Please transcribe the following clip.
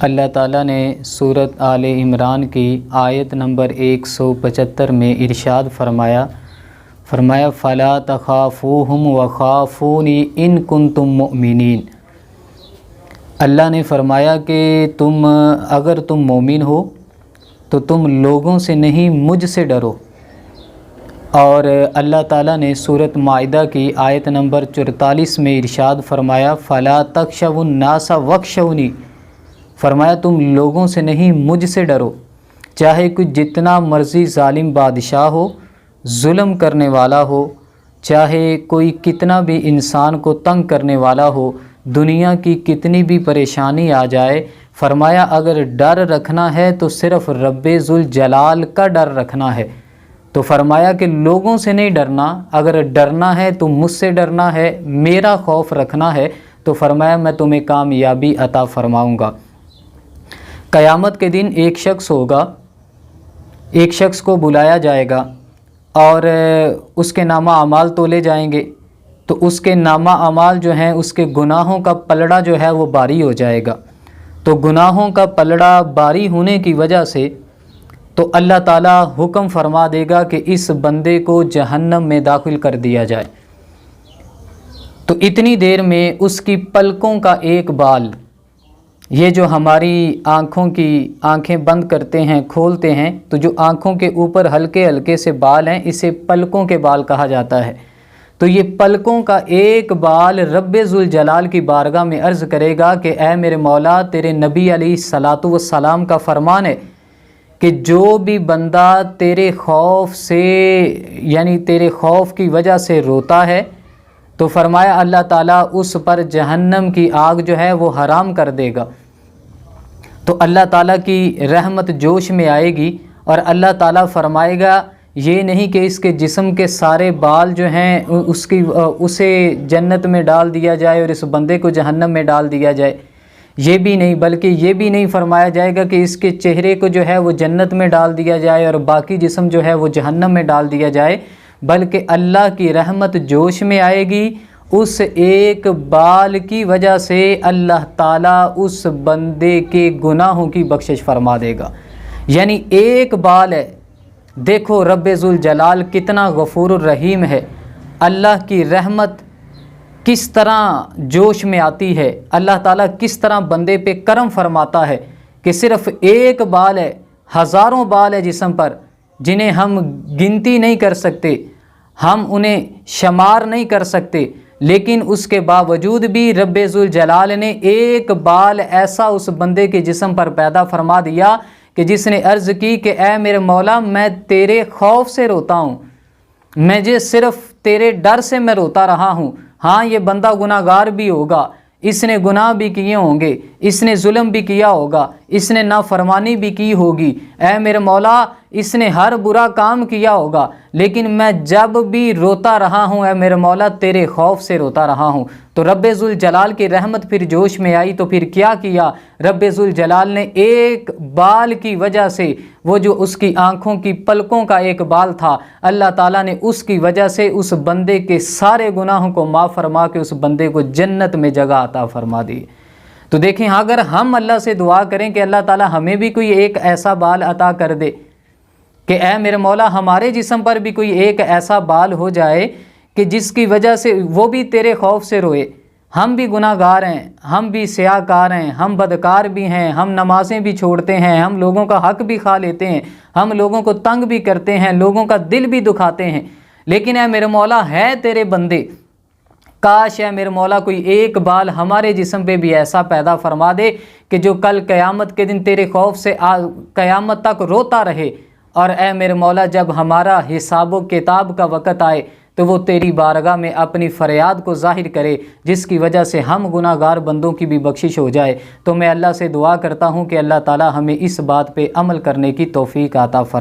اللہ تعالیٰ نے سورۃ آل عمران کی آیت نمبر 175 میں ارشاد فرمایا فَلَا تَخَافُوهُمْ وَخَافُونِي إِن كُنتُم مُؤْمِنِينَ۔ اللہ نے فرمایا کہ اگر تم مومن ہو تو تم لوگوں سے نہیں مجھ سے ڈرو۔ اور اللہ تعالیٰ نے سورۃ مائدہ کی آیت نمبر 44 میں ارشاد فرمایا فَلَا تَخْشَوُا النَّاسَ وَاخْشَوْنِي، فرمایا تم لوگوں سے نہیں مجھ سے ڈرو، چاہے کوئی جتنا مرضی ظالم بادشاہ ہو، ظلم کرنے والا ہو، چاہے کوئی کتنا بھی انسان کو تنگ کرنے والا ہو، دنیا کی کتنی بھی پریشانی آ جائے، فرمایا اگر ڈر رکھنا ہے تو صرف رب ذوالجلال کا ڈر رکھنا ہے۔ تو فرمایا کہ لوگوں سے نہیں ڈرنا، اگر ڈرنا ہے تو مجھ سے ڈرنا ہے، میرا خوف رکھنا ہے، تو فرمایا میں تمہیں کامیابی عطا فرماؤں گا۔ قیامت کے دن ایک شخص ہوگا، ایک شخص کو بلایا جائے گا اور اس کے نامہ اعمال تولے جائیں گے، تو اس کے نامہ اعمال جو ہیں اس کے گناہوں کا پلڑا جو ہے وہ بھاری ہو جائے گا۔ تو گناہوں کا پلڑا بھاری ہونے کی وجہ سے تو اللہ تعالیٰ حکم فرما دے گا کہ اس بندے کو جہنم میں داخل کر دیا جائے۔ تو اتنی دیر میں اس کی پلکوں کا ایک بال، یہ جو ہماری آنکھیں بند کرتے ہیں کھولتے ہیں، تو جو آنکھوں کے اوپر ہلکے ہلکے سے بال ہیں اسے پلکوں کے بال کہا جاتا ہے۔ تو یہ پلکوں کا ایک بال رب ذوالجلال کی بارگاہ میں عرض کرے گا کہ اے میرے مولا، تیرے نبی علیہ الصلاۃ والسلام کا فرمان ہے کہ جو بھی بندہ تیرے خوف سے یعنی تیرے خوف کی وجہ سے روتا ہے تو فرمایا اللہ تعالیٰ اس پر جہنم کی آگ جو ہے وہ حرام کر دے گا۔ تو اللہ تعالیٰ کی رحمت جوش میں آئے گی اور اللہ تعالیٰ فرمائے گا یہ نہیں کہ اس کے جسم کے سارے بال جو ہیں اسے جنت میں ڈال دیا جائے اور اس بندے کو جہنم میں ڈال دیا جائے، یہ بھی نہیں، بلکہ یہ بھی نہیں فرمایا جائے گا کہ اس کے چہرے کو جو ہے وہ جنت میں ڈال دیا جائے اور باقی جسم جو ہے وہ جہنم میں ڈال دیا جائے، بلکہ اللہ کی رحمت جوش میں آئے گی، اس ایک بال کی وجہ سے اللہ تعالیٰ اس بندے کے گناہوں کی بخشش فرما دے گا۔ یعنی ایک بال ہے، دیکھو رب ذوالجلال کتنا غفور الرحیم ہے، اللہ کی رحمت کس طرح جوش میں آتی ہے، اللہ تعالیٰ کس طرح بندے پہ کرم فرماتا ہے کہ صرف ایک بال ہے، ہزاروں بال ہے جسم پر جنہیں ہم گنتی نہیں کر سکتے، ہم انہیں شمار نہیں کر سکتے، لیکن اس کے باوجود بھی رب ذوالجلال نے ایک بال ایسا اس بندے کے جسم پر پیدا فرما دیا کہ جس نے عرض کی کہ اے میرے مولا، میں تیرے خوف سے روتا ہوں، مجھے صرف تیرے ڈر سے میں روتا رہا ہوں۔ ہاں یہ بندہ گناہ گار بھی ہوگا، اس نے گناہ بھی کیے ہوں گے، اس نے ظلم بھی کیا ہوگا، اس نے نافرمانی بھی کی ہوگی، اے میرے مولا اس نے ہر برا کام کیا ہوگا، لیکن میں جب بھی روتا رہا ہوں اے میرے مولا تیرے خوف سے روتا رہا ہوں۔ تو رب ذوالجلال کی رحمت پھر جوش میں آئی تو پھر کیا کیا، رب ذوالجلال نے ایک بال کی وجہ سے، وہ جو اس کی آنکھوں کی پلکوں کا ایک بال تھا، اللہ تعالیٰ نے اس کی وجہ سے اس بندے کے سارے گناہوں کو معاف فرما کے اس بندے کو جنت میں جگہ عطا فرما دی۔ تو دیکھیں اگر ہم اللہ سے دعا کریں کہ اللہ تعالیٰ ہمیں بھی کوئی ایک ایسا بال عطا کر دے کہ اے میرے مولا ہمارے جسم پر بھی کوئی ایک ایسا بال ہو جائے کہ جس کی وجہ سے وہ بھی تیرے خوف سے روئے۔ ہم بھی گناہ گار ہیں، ہم بھی سیاہ کار ہیں، ہم بدکار بھی ہیں، ہم نمازیں بھی چھوڑتے ہیں، ہم لوگوں کا حق بھی کھا لیتے ہیں، ہم لوگوں کو تنگ بھی کرتے ہیں، لوگوں کا دل بھی دکھاتے ہیں، لیکن اے میرے مولا ہے تیرے بندے، کاش اے میرے مولا کوئی ایک بال ہمارے جسم پہ بھی ایسا پیدا فرما دے کہ جو کل قیامت کے دن تیرے خوف سے قیامت تک روتا رہے، اور اے میرے مولا جب ہمارا حساب و کتاب کا وقت آئے تو وہ تیری بارگاہ میں اپنی فریاد کو ظاہر کرے، جس کی وجہ سے ہم گناہ گار بندوں کی بھی بخشش ہو جائے۔ تو میں اللہ سے دعا کرتا ہوں کہ اللہ تعالی ہمیں اس بات پہ عمل کرنے کی توفیق عطا فرمائے۔